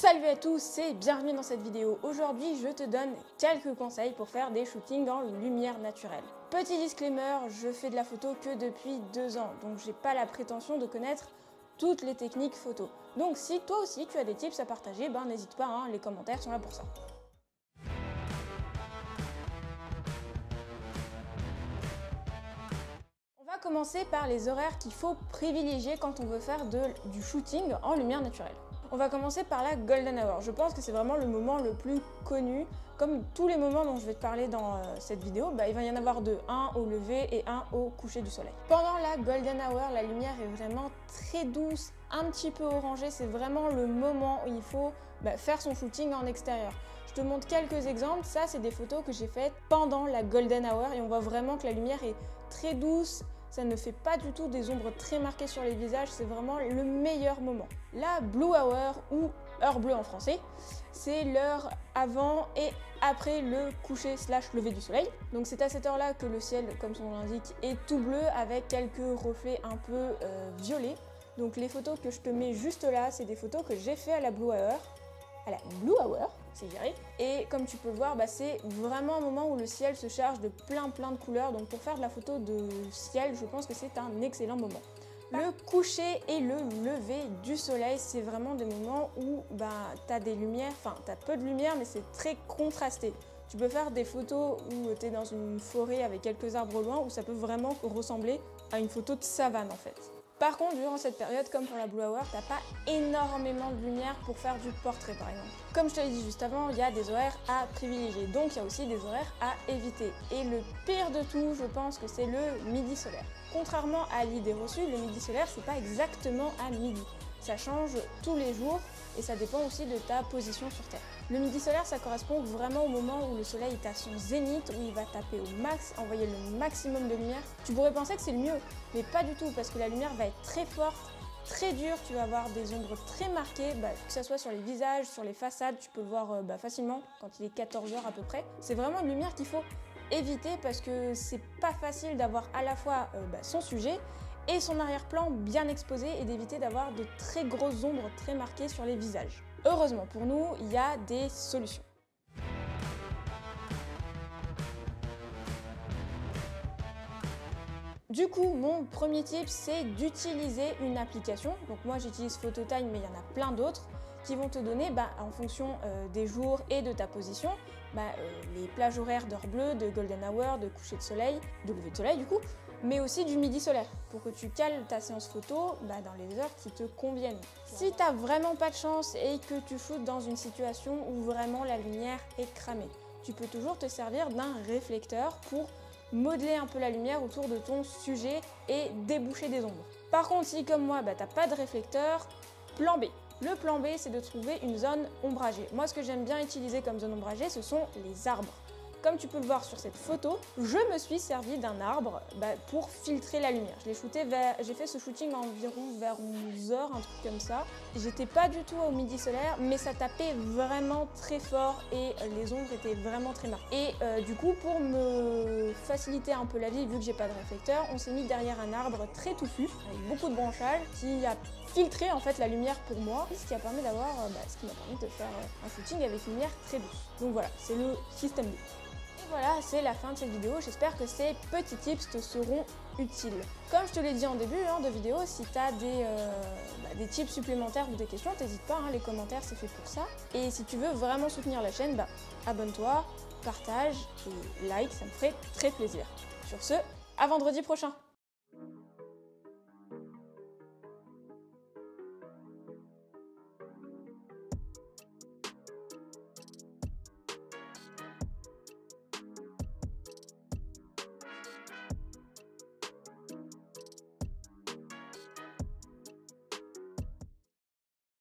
Salut à tous et bienvenue dans cette vidéo. Aujourd'hui, je te donne quelques conseils pour faire des shootings en lumière naturelle. Petit disclaimer, je fais de la photo que depuis 2 ans, donc j'ai pas la prétention de connaître toutes les techniques photo. Donc si toi aussi tu as des tips à partager, n'hésite pas, les commentaires sont là pour ça. On va commencer par les horaires qu'il faut privilégier quand on veut faire du shooting en lumière naturelle. On va commencer par la golden hour. Je pense que c'est vraiment le moment le plus connu. Comme tous les moments dont je vais te parler dans cette vidéo, il va y en avoir deux, un au lever et un au coucher du soleil. Pendant la golden hour, la lumière est vraiment très douce, un petit peu orangée. C'est vraiment le moment où il faut faire son shooting en extérieur. Je te montre quelques exemples. Ça, c'est des photos que j'ai faites pendant la golden hour et on voit vraiment que la lumière est très douce. Ça ne fait pas du tout des ombres très marquées sur les visages, c'est vraiment le meilleur moment. La blue hour, ou heure bleue en français, c'est l'heure avant et après le coucher / lever du soleil. Donc c'est à cette heure-là que le ciel, comme son nom l'indique, est tout bleu avec quelques reflets un peu violets. Donc les photos que je te mets juste là, c'est des photos que j'ai fait à la blue hour. C'est géré. Et comme tu peux le voir, c'est vraiment un moment où le ciel se charge de plein de couleurs. Donc pour faire de la photo de ciel, je pense que c'est un excellent moment. Le coucher et le lever du soleil, c'est vraiment des moments où tu as des lumières, tu as peu de lumière, mais c'est très contrasté. Tu peux faire des photos où tu es dans une forêt avec quelques arbres au loin, où ça peut vraiment ressembler à une photo de savane en fait. Par contre, durant cette période, comme pour la blue hour, t'as pas énormément de lumière pour faire du portrait par exemple. Comme je te l'ai dit juste avant, il y a des horaires à privilégier, donc il y a aussi des horaires à éviter. Et le pire de tout, je pense que c'est le midi solaire. Contrairement à l'idée reçue, le midi solaire, c'est pas exactement à midi. Ça change tous les jours et ça dépend aussi de ta position sur Terre. Le midi solaire, ça correspond vraiment au moment où le soleil est à son zénith, où il va taper au max, envoyer le maximum de lumière. Tu pourrais penser que c'est le mieux, mais pas du tout, parce que la lumière va être très forte, très dure, tu vas avoir des ombres très marquées, que ce soit sur les visages, sur les façades, tu peux le voir facilement quand il est 14 h à peu près. C'est vraiment une lumière qu'il faut éviter parce que c'est pas facile d'avoir à la fois son sujet et son arrière-plan bien exposé et d'éviter d'avoir de très grosses ombres très marquées sur les visages. Heureusement pour nous, il y a des solutions. Du coup, mon premier tip, c'est d'utiliser une application. Donc moi, j'utilise Phototime, mais il y en a plein d'autres qui vont te donner, en fonction des jours et de ta position, les plages horaires d'heure bleue, de golden hour, de coucher de soleil, de lever de soleil du coup, mais aussi du midi solaire, pour que tu cales ta séance photo dans les heures qui te conviennent. Si t'as vraiment pas de chance et que tu shootes dans une situation où vraiment la lumière est cramée, tu peux toujours te servir d'un réflecteur pour modeler un peu la lumière autour de ton sujet et déboucher des ombres. Par contre, si comme moi, t'as pas de réflecteur, plan B. Le plan B, c'est de trouver une zone ombragée. Moi, ce que j'aime bien utiliser comme zone ombragée, ce sont les arbres. Comme tu peux le voir sur cette photo, je me suis servi d'un arbre pour filtrer la lumière. J'ai fait ce shooting environ vers 11 h, un truc comme ça. J'étais pas du tout au midi solaire, mais ça tapait vraiment très fort et les ombres étaient vraiment très marquées. Et du coup, pour me faciliter un peu la vie, vu que j'ai pas de réflecteur, on s'est mis derrière un arbre très touffu, avec beaucoup de branchages, qui a filtré en fait la lumière pour moi, ce qui m'a permis de faire un shooting avec une lumière très douce. Donc voilà, c'est le système D. Voilà, c'est la fin de cette vidéo. J'espère que ces petits tips te seront utiles. Comme je te l'ai dit en début de vidéo, si tu as des tips supplémentaires ou des questions, n'hésite pas, les commentaires c'est fait pour ça. Et si tu veux vraiment soutenir la chaîne, abonne-toi, partage et like, ça me ferait très plaisir. Sur ce, à vendredi prochain.